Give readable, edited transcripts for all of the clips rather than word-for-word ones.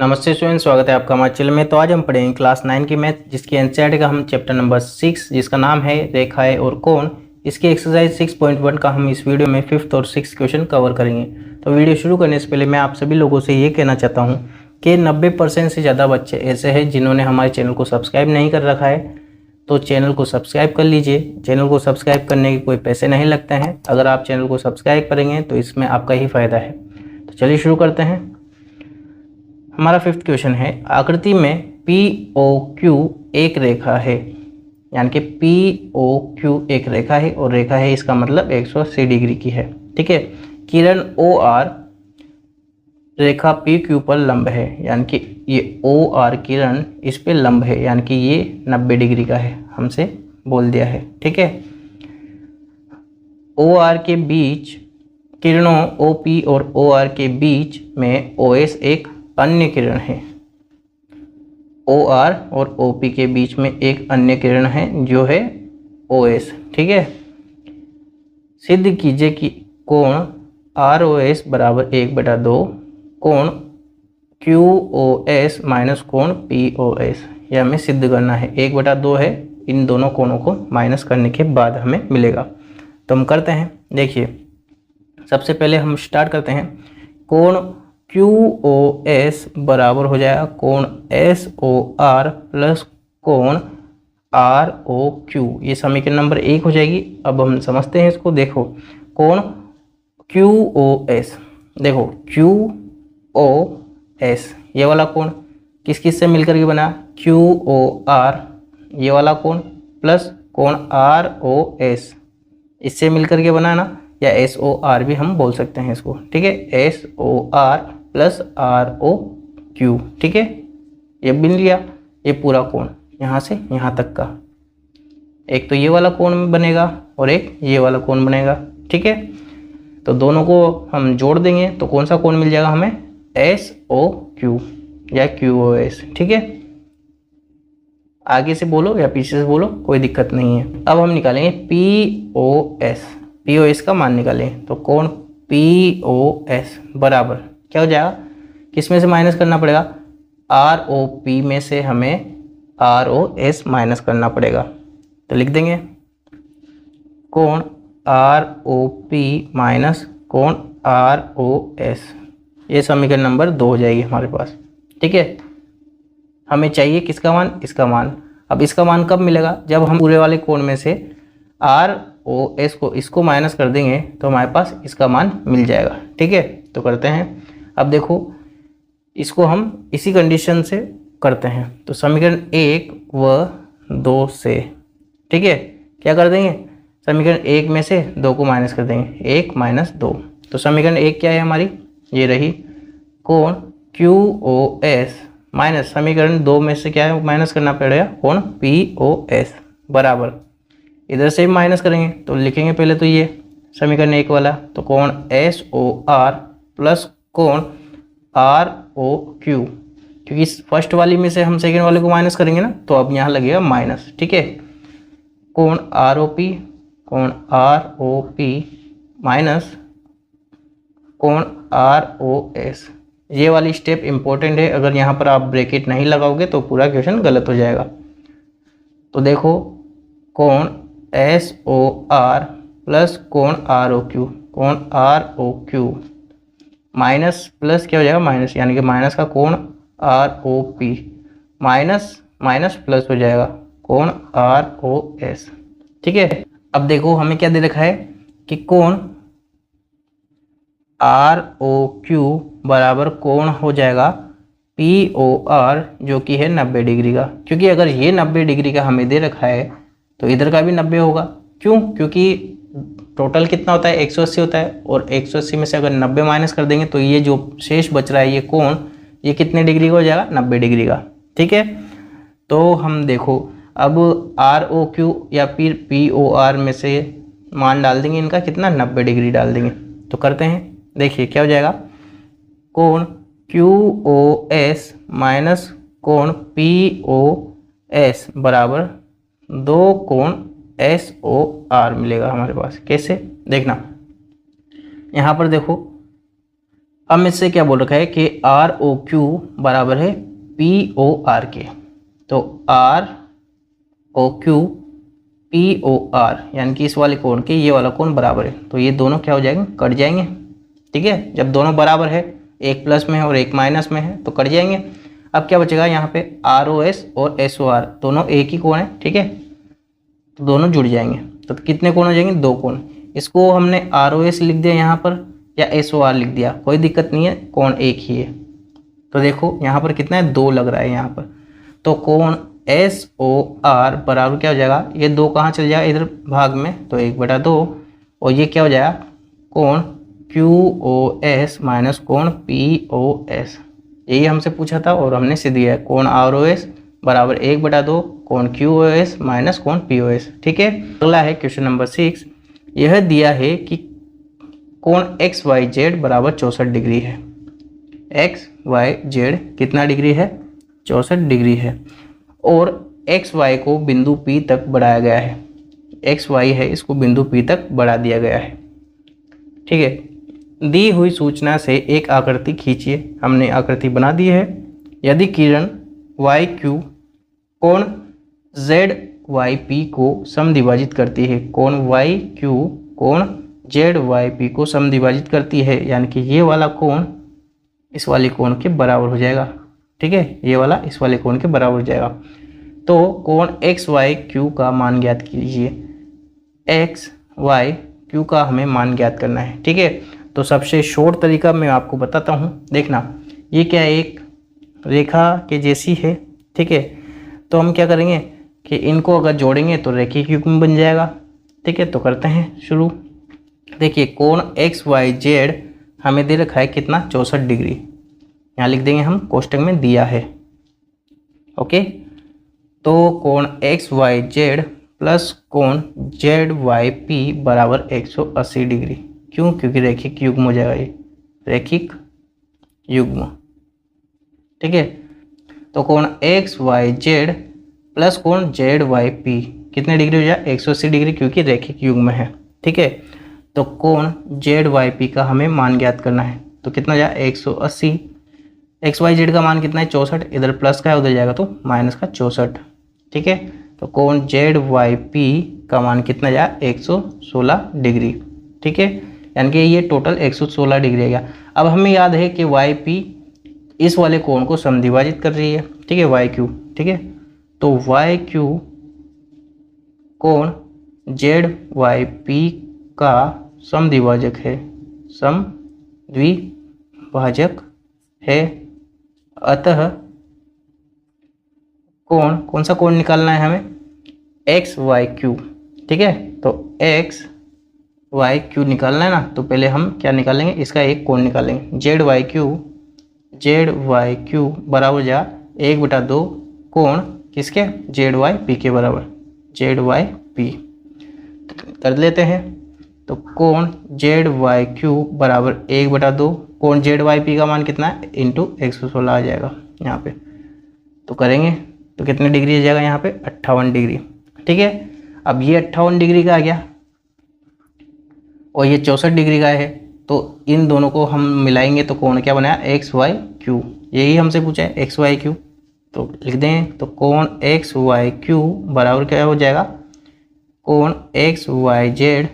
नमस्ते स्टूडेंट, स्वागत है आपका हमारे चैनल में। तो आज हम पढ़ेंगे क्लास 9 की मैथ, जिसकी एनसीईआरटी का हम चैप्टर नंबर 6 जिसका नाम है रेखाएं और कोण, इसकी एक्सरसाइज 6.1 का हम इस वीडियो में 5th और 6th क्वेश्चन कवर करेंगे। तो वीडियो शुरू करने से पहले मैं आप सभी लोगों से ये कहना चाहता हूँ कि 90% से ज़्यादा बच्चे ऐसे हैं जिन्होंने हमारे चैनल को सब्सक्राइब नहीं कर रखा है। तो चैनल को सब्सक्राइब कर लीजिए। चैनल को सब्सक्राइब करने के कोई पैसे नहीं लगते हैं। अगर आप चैनल को सब्सक्राइब करेंगे तो इसमें आपका ही फ़ायदा है। तो चलिए शुरू करते हैं। हमारा 5th क्वेश्चन है, आकृति में POQ एक रेखा है, यानी कि POQ एक रेखा है और रेखा है इसका मतलब 180 डिग्री की है। ठीक है। किरण OR रेखा PQ पर लंब है, यानी कि ये OR किरण इस पे लंब है, यानी कि ये 90 डिग्री का है, हमसे बोल दिया है। ठीक है। OR के बीच किरणों OP और OR के बीच में OS एक अन्य किरण है। OR और OP के बीच में एक अन्य किरण है जो है OS। ठीक है। सिद्ध कीजिए कि कोण ROS बराबर 1/2 कोण QOS माइनस कोण POS, यह हमें सिद्ध करना है। 1/2 है, इन दोनों कोणों को माइनस करने के बाद हमें मिलेगा। तो हम करते हैं। देखिए, सबसे पहले हम स्टार्ट करते हैं। कोण QOS बराबर हो जाएगा कोण SOR प्लस कोण ROQ, ये समीकरण नंबर 1 हो जाएगी। अब हम समझते हैं इसको। देखो, कोण QOS, देखो QOS ये वाला कोण किस किस से मिलकर के बना? QOR ये वाला कोण प्लस कोण ROS इससे मिलकर के बना ना, या SOR भी हम बोल सकते हैं इसको। ठीक है। SOR plus ROQ। ठीक है। ये बिन लिया, ये पूरा कोण यहाँ से यहाँ तक का, एक तो ये वाला कोण बनेगा और एक ये वाला कोण बनेगा। ठीक है। तो दोनों को हम जोड़ देंगे तो कौन सा कोण मिल जाएगा हमें? SOQ या QOS। ठीक है। आगे से बोलो या पीछे से बोलो, कोई दिक्कत नहीं है। अब हम निकालेंगे POS का मान निकालें। तो कोण POS बराबर क्या हो जाएगा? किस में से माइनस करना पड़ेगा? ROP में से हमें ROS माइनस करना पड़ेगा। तो लिख देंगे कोण ROP माइनस कोण ROS, ये समीकरण नंबर 2 हो जाएगी हमारे पास। ठीक है। हमें चाहिए किसका मान? इसका मान। अब इसका मान कब मिलेगा? जब हम पूरे वाले कोण में से ROS को इसको माइनस कर देंगे तो हमारे पास इसका मान मिल जाएगा। ठीक है। तो करते हैं। अब देखो, इसको हम इसी कंडीशन से करते हैं। तो समीकरण 1 व 2 से, ठीक है, क्या कर देंगे? समीकरण 1 में से 2 को माइनस कर देंगे, 1 माइनस 2। तो समीकरण 1 क्या है हमारी? ये रही कोण QOS माइनस समीकरण 2 में से क्या है माइनस करना पड़ेगा? कोण POS बराबर, इधर से भी माइनस करेंगे तो लिखेंगे पहले तो ये समीकरण 1 वाला, तो कोण SOR प्लस कोण ROQ, क्योंकि इस फर्स्ट वाली में से हम सेकेंड वाले को माइनस करेंगे ना, तो अब यहाँ लगेगा माइनस। ठीक है। कोण ROP माइनस कोण ROS, ये वाली स्टेप इंपॉर्टेंट है। अगर यहाँ पर आप ब्रैकेट नहीं लगाओगे तो पूरा क्वेश्चन गलत हो जाएगा। तो देखो, कोण SOR प्लस कोण ROQ, कोण ROQ माइनस प्लस क्या हो जाएगा? माइनस, यानी कि माइनस का कोण ROP माइनस माइनस प्लस हो जाएगा कोण ROS। ठीक है। अब देखो, हमें क्या दे रखा है कि कोण ROQ बराबर कोण हो जाएगा POR जो कि है 90 डिग्री का। क्योंकि अगर ये 90 डिग्री का हमें दे रखा है तो इधर का भी 90 होगा। क्यों? क्योंकि टोटल कितना होता है? 180 होता है, और 180 में से अगर 90 माइनस कर देंगे तो ये जो शेष बच रहा है ये कोण, ये कितने डिग्री का हो जाएगा? 90 डिग्री का। ठीक है। तो हम देखो, अब ROQ या फिर POR में से मान डाल देंगे इनका कितना? 90 डिग्री डाल देंगे। तो करते हैं। देखिए क्या हो जाएगा? कोण QOS माइनस कोण POS बराबर 2 कोण SOR मिलेगा हमारे पास। कैसे? देखना, यहाँ पर देखो, अब इससे क्या बोल रखा है कि आर ओ क्यू बराबर है पी ओ आर के। तो R O Q P O R यानी कि इस वाले कोण के ये वाला कोण बराबर है, तो ये दोनों क्या हो जाएंगे, कट जाएंगे। ठीक है, जब दोनों बराबर है, एक प्लस में है और एक माइनस में है, तो कट जाएंगे। अब क्या बचेगा यहाँ पे, आर ओ एस और एस ओ आर दोनों एक ही कोण है। ठीक है, तो दोनों जुड़ जाएंगे। तो कितने कोण हो जाएंगे, दो कोण। इसको हमने आर ओ एस लिख दिया यहाँ पर या एस ओ आर लिख दिया, कोई दिक्कत नहीं है, कोण एक ही है। तो देखो यहाँ पर कितना है, दो लग रहा है यहाँ पर। तो कोण एस ओ आर बराबर क्या हो जाएगा, ये दो कहाँ चल जाएगा, इधर भाग में, तो 1/2। और ये क्या हो जाएगा, कोण क्यू ओ एस माइनस कोण पी ओ एस। यही हमसे पूछा था और हमने से दिया है, कोण आर ओ एस बराबर 1/2 कोण क्यू ओ एस माइनस कोण पी ओ एस। ठीक है, अगला है क्वेश्चन नंबर 6। यह दिया है कि कोण एक्स वाई जेड बराबर 64 डिग्री है। एक्स वाई जेड कितना डिग्री है, 64 डिग्री है। और एक्स वाई को बिंदु P तक बढ़ाया गया है। एक्स वाई है, इसको बिंदु P तक बढ़ा दिया गया है। ठीक है, दी हुई सूचना से एक आकृति खींचिए। हमने आकृति बना दी है। यदि किरण वाई क्यू कोण जेड वाई पी को समद्विभाजित करती है, कोण वाई क्यू कोण जेड वाई पी को समद्विभाजित करती है, यानी कि ये वाला कोण इस वाले कोण के बराबर हो जाएगा। ठीक है, ये वाला इस वाले कोण के बराबर हो जाएगा। तो कोण एक्स वाई क्यू का मान ज्ञात कीजिए। एक्स वाई क्यू का हमें मान ज्ञात करना है। ठीक है, तो सबसे शॉर्ट तरीका मैं आपको बताता हूँ। देखना, ये क्या है, एक रेखा के जैसी है। ठीक है, तो हम क्या करेंगे कि इनको अगर जोड़ेंगे तो रेखीय युग्म बन जाएगा। ठीक है, तो करते हैं शुरू। देखिए, कोण एक्स वाई जेड हमें दे रखा है कितना, 64 डिग्री। यहाँ लिख देंगे हम, कोष्टक में दिया है। ओके, तो कोण एक्स वाई जेड प्लस कोण जेड वाई पी बराबर 180 डिग्री। क्यों, क्योंकि रैखिक युग्म हो जाएगा, ये रैखिक युग्म। ठीक है, तो कोण एक्स वाई जेड प्लस कोण जेड वाई पी कितने डिग्री हो जाए, 180 डिग्री, क्योंकि रैखिक युग्म है। ठीक है, तो कोण जेड वाई पी का हमें मान ज्ञात करना है। तो कितना जाए, 180। एक्स वाई जेड का मान कितना है, 64। इधर प्लस का है, उधर जाएगा तो माइनस का 64। ठीक है, तो कोण जेड वाई पी का मान कितना जाए, 116 डिग्री। ठीक है, यानी कि ये टोटल 116 डिग्री आ गया। अब हमें याद है कि वाई पी इस वाले कोण को समद्विभाजित कर रही है। ठीक है, वाई क्यू। ठीक है, तो वाई क्यू कोण जेड वाई पी का समद्विभाजक है, समद्विभाजक है। अतः कोण, कौन सा कोण निकालना है हमें, एक्स वाई क्यू। ठीक है, तो एक्स वाई क्यू निकालना है ना, तो पहले हम क्या निकालेंगे, इसका एक कोण निकालेंगे। जेड वाई क्यू बराबर जा 1/2 कोण किसके, जेड वाई पी के बराबर, जेड वाई पी कर लेते हैं। तो कोण जेड वाई क्यू बराबर 1/2 कोण जेड वाई पी का मान कितना है, इंटू 116 आ जाएगा यहाँ पे। तो करेंगे तो कितने डिग्री आ जाएगा यहाँ पे, 58 डिग्री। ठीक है, अब ये 58 डिग्री का आ गया और ये 64 डिग्री का है, तो इन दोनों को हम मिलाएंगे तो कोण क्या बनाया, एक्स वाई क्यू। यही हमसे पूछा है, एक्स वाई क्यू, तो लिख दें। तो कोण एक्स वाई क्यू बराबर क्या हो जाएगा, कोण एक्स वाई जेड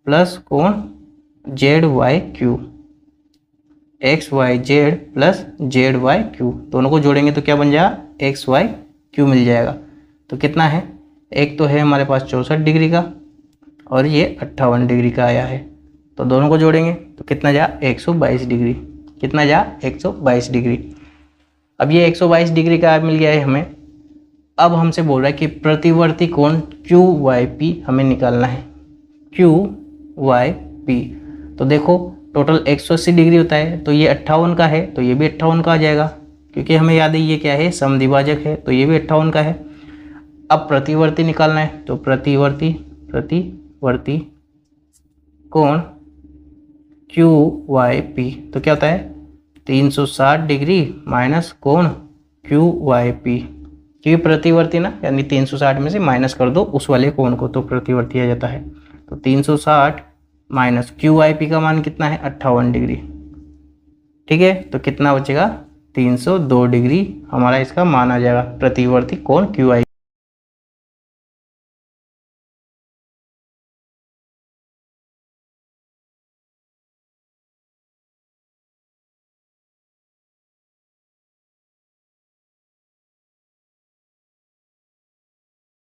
प्लस कोण Z Y Q. X Y Z plus Z Y Q, दोनों को जोड़ेंगे तो क्या बन जाएगा, एक्स वाई क्यू मिल जाएगा। तो कितना है, एक तो है हमारे पास 64 डिग्री का और ये 58 डिग्री का आया है, तो दोनों को जोड़ेंगे तो कितना जा, 122 डिग्री। कितना जा, 122 डिग्री। अब ये 122 डिग्री का मिल गया है हमें। अब हमसे बोल रहा है कि प्रतिवर्ती कोण क्यू वाई पी हमें निकालना है, क्यू वाई पी। तो देखो टोटल 180 डिग्री होता है, तो ये 58 का है, तो ये भी 58 का आ जाएगा, क्योंकि हमें याद है ये क्या है, समद्विभाजक है, तो ये भी 58 का है। अब प्रतिवर्ती निकालना है, तो प्रतिवर्ती कोण क्यू वाई पी, तो क्या होता है 360 डिग्री माइनस कोण क्यू वाई पी, क्योंकि प्रतिवर्ती ना, यानी 360 में से माइनस कर दो उस वाले कोण को, तो प्रतिवर्ती आ जाता है। तो 360 माइनस क्यू वाई पी का मान कितना है, 58 डिग्री। ठीक है, तो कितना बचेगा 302 डिग्री हमारा इसका मान आ जाएगा, प्रतिवर्ती कोण क्यू आई।